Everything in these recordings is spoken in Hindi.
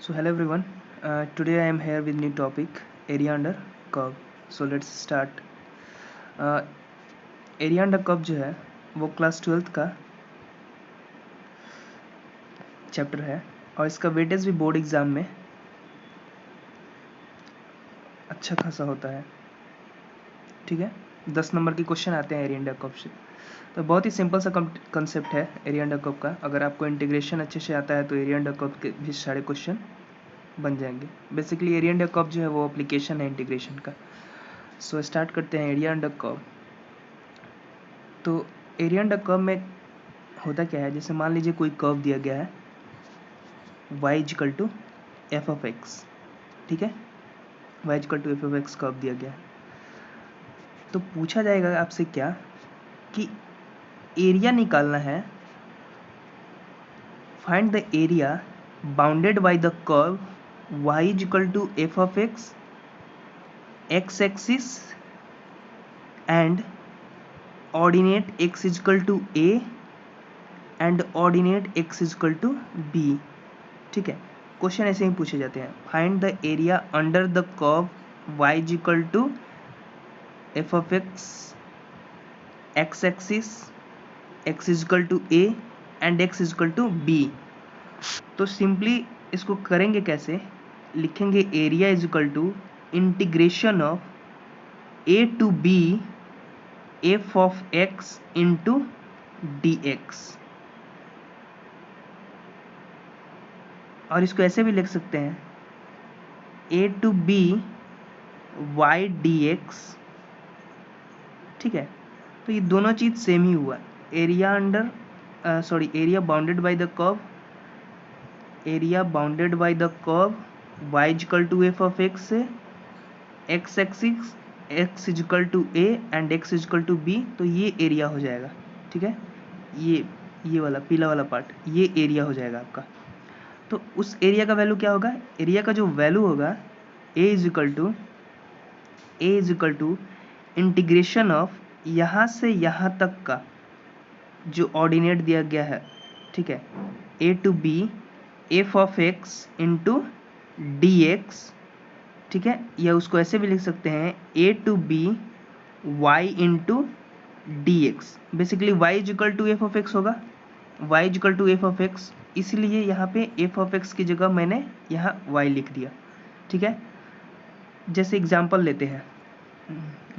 So hello everyone. Today I am here with new topic area under curve. So let's start. Area under curve जो है वो क्लास 12th का चैप्टर है और इसका वेटेज भी बोर्ड एग्जाम में अच्छा खासा होता है। ठीक है, 10 नंबर के क्वेश्चन आते हैं एरिया अंडर कर्व से। तो बहुत ही सिंपल सा कंसेप्ट है एरिया अंडर कर्व का। अगर आपको इंटीग्रेशन अच्छे से आता है तो एरिया अंडर कर्व के भी सारे क्वेश्चन बन जाएंगे। बेसिकली एरिया अंडर कर्व जो है वो एप्लीकेशन है इंटीग्रेशन का। सो स्टार्ट करते हैं एरिया अंडर कर्व। तो एरिया अंडर कर्व में होता क्या है, जैसे मान लीजिए कोई कर्व दिया गया है y equal to F of X. ठीक है, y equal to F of X curve दिया गया है। तो पूछा जाएगा आपसे क्या कि एरिया निकालना है। Find the area bounded by the curve y equal to F of X X axis and ordinate x equal to a and ordinate x equal to b। ठीक है, क्वेश्चन ऐसे ही पूछे जाते हैं। Find the area under the curve y equal to F of X X axis x equal to a and x equal to b। तो सिंपली इसको करेंगे कैसे, लिखेंगे area is equal to integration of a to b F of X into D X. और इसको ऐसे भी लिख सकते हैं a to b y D X. ठीक है, तो ये दोनों चीज सेम ही हुआ। Area under area bounded by the curve, area bounded by the curve y equal to F of X से x axis x equal to a and x equal to b। तो ये एरिया हो जाएगा। ठीक है, ये वाला पीला वाला पार्ट ये एरिया हो जाएगा आपका। तो उस एरिया का वैल्यू क्या होगा, एरिया का जो वैल्यू होगा a is equal to integration of यहाँ से यहाँ तक का जो ऑर्डिनेट दिया गया है। ठीक है, a to b F of X into D X. ठीक है, या उसको ऐसे भी लिख सकते हैं a to b y into D X. Basically y is equal to F of X होगा, y is equal to F of X, इसलिए यहाँ पे एफ ऑफ एक्स की जगह मैंने यहाँ y लिख दिया। ठीक है, जैसे एग्जांपल लेते हैं।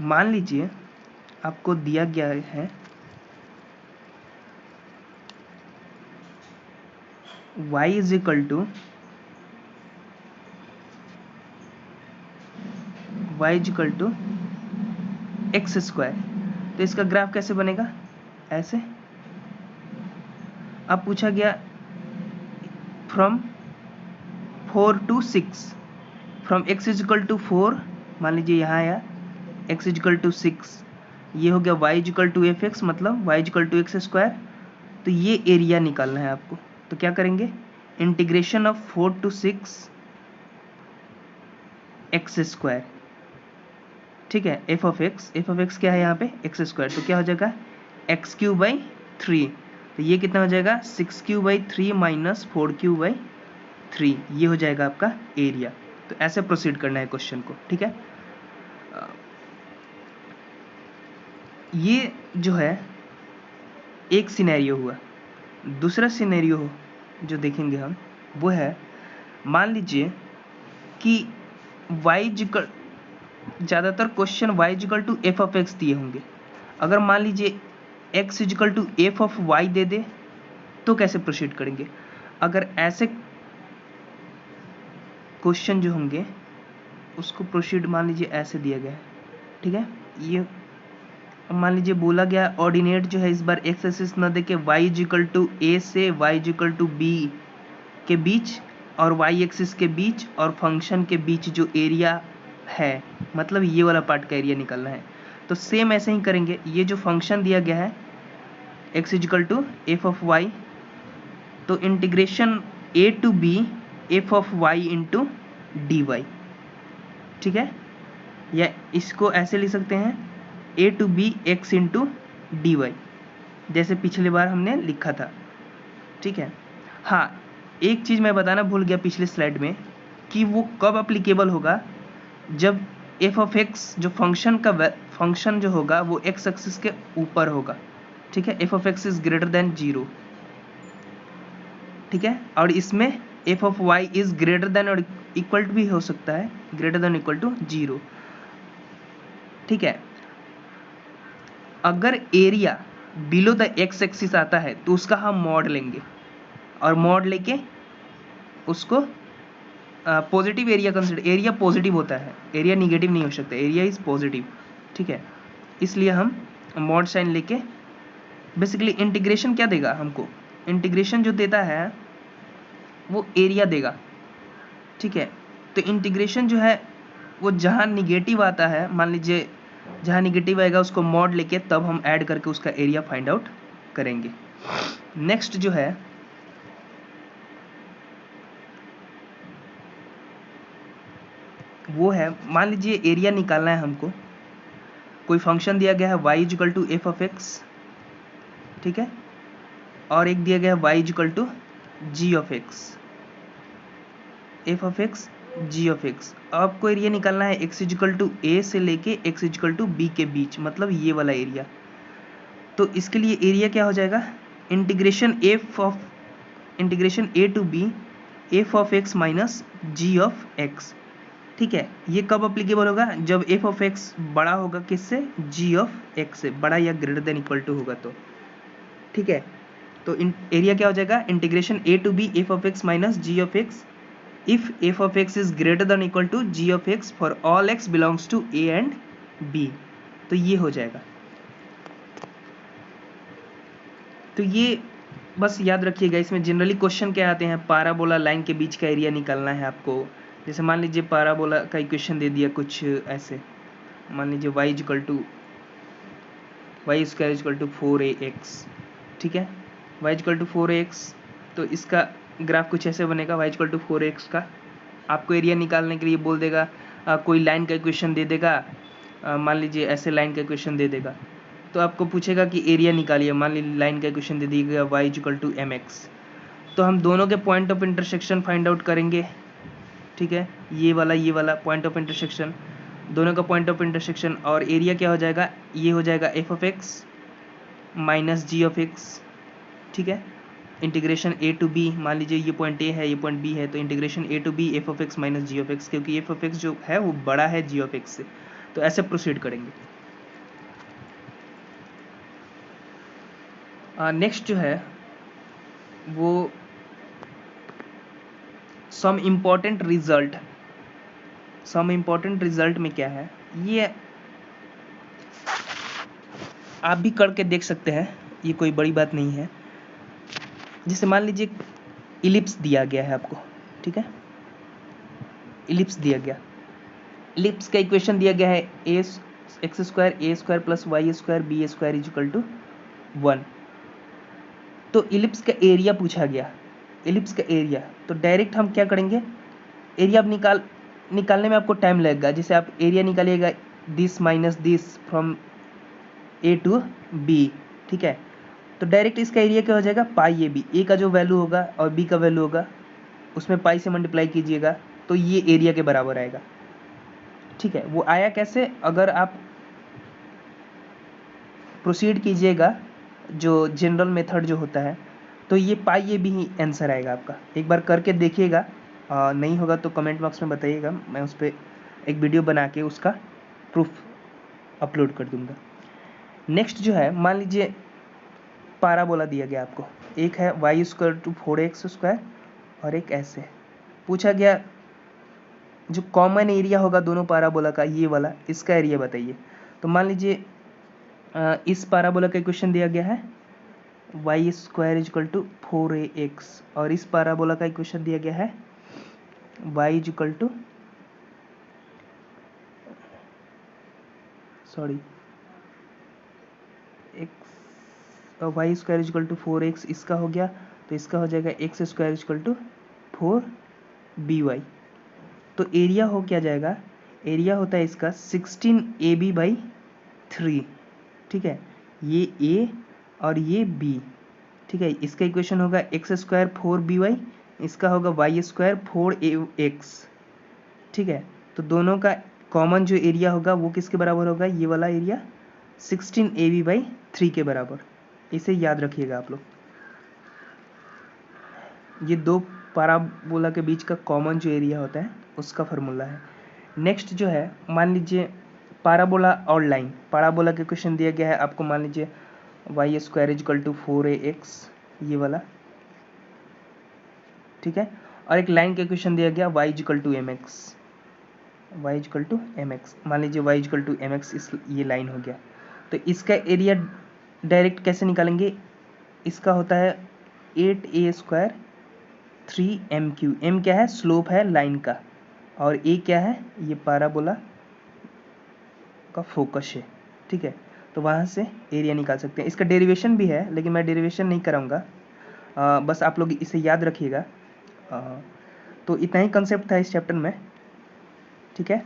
मान लीजिए आपको दिया गया है y is equal to X square. तो इसका ग्राफ कैसे बनेगा, ऐसे। अब पूछा गया from 4 to 6, from x is equal to 4, मान लीजिए यहाँ आया x इज इक्वल टू 6, ये हो गया y is equal to F X, मतलब y is equal to X square. तो ये एरिया निकालना है आपको। तो क्या करेंगे, integration of 4 to 6 X square. ठीक है, एफ ऑफ एक्स क्या है यहाँ पे एक्स स्क्वायर। तो क्या हो जाएगा एक्स क्यू बाई 3। तो ये कितना हो जाएगा 6 बाई 3 माइनस 4 बाई 3। ये हो जाएगा आपका एरिया। तो ऐसे प्रोसीड करना है क्वेश्चन को। ठीक है, ये जो है एक सिनेरियो हुआ। दूसरा सिनेरियो जो देखेंगे हम वो है, मान लीजिए कि ज़्यादातर question y equal to F of X दिए होंगे। अगर मान लीजिए x equal to F of y दे दे तो कैसे प्रोसीड करेंगे। अगर ऐसे क्वेश्चन जो होंगे उसको प्रोसीड मान लीजिए ऐसे दिया गया है। ठीक है, ये मान लीजिए बोला गया ऑर्डिनेट जो है इस बार एक्स एक्सिस न दे के y इक्वल टू a से y इक्वल टू b के बीच और y एक्सिस के बीच और फंक्शन के बीच जो एरिया है, मतलब ये वाला पार्ट का एरिया निकालना है। तो सेम ऐसे ही करेंगे। ये जो फंक्शन दिया गया है x equal to F of y, तो integration a to b F of y into D Y. ठीक है, या इसको ऐसे लिख सकते हैं a to b x into D Y, जैसे पिछली बार हमने लिखा था। ठीक है, हाँ एक चीज़ मैं बताना भूल गया पिछले स्लाइड में कि वो कब अप्लीकेबल होगा, जब एफ ऑफ एक्स जो फंक्शन जो होगा वो एक्स एक्सिस के ऊपर होगा, ठीक है, F of X is greater than 0, ठीक है, और इसमें F of Y is greater than और इक्वल टू भी हो सकता है, ग्रेटर देन इक्वल टू 0, ठीक है। अगर area below the x axis आता है तो उसका हम मॉड लेंगे, और मॉड लेके उसको positive area consider, area positive होता है, एरिया निगेटिव नहीं हो सकता, एरिया इज पॉजिटिव, ठीक है, इसलिए हम मॉड साइन लेके बेसिकली इंटीग्रेशन क्या देगा हमको, इंटीग्रेशन जो देता है वो एरिया देगा, ठीक है। तो इंटीग्रेशन जो है वो जहाँ निगेटिव आता है, मान लीजिए जहाँ निगेटिव आएगा उसको मॉड लेके तब हम ऐड करके उसका एरिया फाइंड आउट करेंगे। नेक्स्ट जो है वो है, मान लीजिए एरिया निकालना है हमको, कोई फंक्शन दिया गया है y equal to F of X, ठीक है, और एक दिया गया है y equal to G of X, F of X G of X. आपको एरिया निकालना है x इक्वल टू ए से लेके x इक्वल टू बी के बीच, मतलब ये वाला एरिया। तो इसके लिए एरिया क्या हो जाएगा, integration A to B F of X minus G of X, ठीक है। ये कब अप्लीकेबल होगा, जब एफ ऑफ एक्स बड़ा होगा किससे, जी ऑफ एक्स से, बड़ा या ग्रेटर देन इक्वल टू होगा तो, ठीक है। तो एरिया क्या हो जाएगा, integration A to B F of X minus G of X if F of X is greater than equal to G of X for all X belongs to A and B, तो ये हो जाएगा। तो ये बस याद रखिएगा, इसमें जनरली क्वेश्चन क्या आते हैं, पाराबोला लाइन के बीच का एरिया निकालना है आपको। जैसे मान लीजिए पाराबोला का इक्वेशन दे दिया कुछ ऐसे, मान लीजिए y equal to Y square equal to 4ax, ठीक है, y इक्वल टू 4ax, तो इसका ग्राफ कुछ ऐसे बनेगा, y इक्वल टू 4ax का। आपको एरिया निकालने के लिए बोल देगा, कोई लाइन का इक्वेशन दे देगा, मान लीजिए ऐसे लाइन का इक्वेशन दे देगा, तो आपको पूछेगा कि एरिया निकालिए, मान लीजिए लाइन का इक्वेशन दे दिया y इक्वल टू mx, तो हम दोनों के point of intersection find out करेंगे, ठीक है, ये वाला पॉइंट ऑफ इंटरसेक्शन, दोनों का पॉइंट ऑफ इंटरसेक्शन, और एरिया क्या हो जाएगा, ये हो जाएगा F of X minus G of X, ठीक है, इंटीग्रेशन ए टू बी, मान लीजिए ये पॉइंट ए है, ये पॉइंट बी है, तो integration A to B F of X minus G of X, क्योंकि एफ ऑफ एक्स जो है वो बड़ा है जी ऑफ एक्स से, तो ऐसे प्रोसीड करेंगे। नेक्स्ट जो है वो सम इम्पॉर्टेंट रिजल्ट में क्या है, ये आप भी करके देख सकते हैं, ये कोई बड़ी बात नहीं है। जैसे मान लीजिए इलिप्स दिया गया है आपको, ठीक है, इलिप्स दिया गया, इलिप्स का इक्वेशन दिया गया है a x square plus y square b square is equal to 1, तो इलिप्स का एरिया पूछा गया, इलिप्स का एरिया, तो डायरेक्ट हम क्या करेंगे, एरिया अब निकालने में आपको टाइम लगेगा। जैसे आप एरिया निकालिएगा this minus this from a to b, ठीक है, तो डायरेक्ट इसका एरिया क्या हो जाएगा, पाई ए बी, ए का जो वैल्यू होगा और बी का वैल्यू होगा उसमें पाई से मल्टीप्लाई कीजिएगा, तो ये एरिया के बराबर आएगा, ठीक है। वो आया कैसे, अगर आप प्रोसीड कीजिएगा जो जनरल मेथड जो होता है, तो ये पाई ए बी ही आंसर आएगा आपका। एक बार करके देखिएगा, नहीं होगा तो कमेंट बॉक्स में बताइएगा, मैं उस पर एक वीडियो बना के उसका प्रूफ अपलोड कर दूंगा। नेक्स्ट जो है, मान लीजिए पाराबोला दिया गया आपको, एक है y square to 4x square और एक ऐसे पूछा गया, जो कॉमन एरिया होगा दोनों पाराबोला का, ये वाला, इसका एरिया बताइए। तो मान लीजिए इस पाराबोला का इक्वेशन दिया गया है y square equal to 4ax, और इस पाराबोला का इक्वेशन दिया गया है y equal to Y square equal to 4x, इसका हो गया, तो इसका हो जाएगा x square equal to 4by, तो एरिया हो क्या जाएगा, एरिया होता है इसका 16ab/3, ठीक है, ये a और ये b, ठीक है, इसका इक्वेशन होगा एक्स स्क्वायर 4by इसका होगा वाई स्क्वायर 4ax, ठीक है। तो दोनों का कॉमन जो एरिया होगा वो किसके बराबर होगा, ये वाला एरिया 16ab/3 के बराबर। इसे याद रखिएगा आप लोग, ये दो पैराबोला के बीच का कॉमन जो एरिया होता है उसका फार्मूला है। नेक्स्ट जो है, मान लीजिए पैराबोला और लाइन, पैराबोला के क्वेश्चन दिया गया है आपको, मान लीजिए Y square is equal to 4ax, ये वाला, ठीक है। और एक लाइन का क्वेश्चन दिया गया y is equal to mx, y is equal to mx, मान लीजिए y इजकल टू mx, इस ये लाइन हो गया। तो इसका एरिया डायरेक्ट कैसे निकालेंगे, इसका होता है 8a स्क्वायर 3m3। m क्या है, स्लोप है लाइन का, और a क्या है, ये पैराबोला का फोकस है, ठीक है। तो वहाँ से एरिया निकाल सकते हैं। इसका डेरिवेशन भी है, लेकिन मैं डेरिवेशन नहीं कराऊंगा, बस आप लोग इसे याद रखिएगा। तो इतना ही कंसेप्ट था इस चैप्टर में, ठीक है।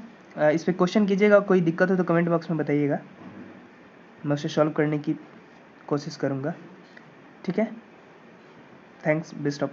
इस पर क्वेश्चन कीजिएगा, कोई दिक्कत हो तो कमेंट बॉक्स में बताइएगा, मैं उसे सॉल्व करने की कोशिश करूँगा, ठीक है। Thanks, best of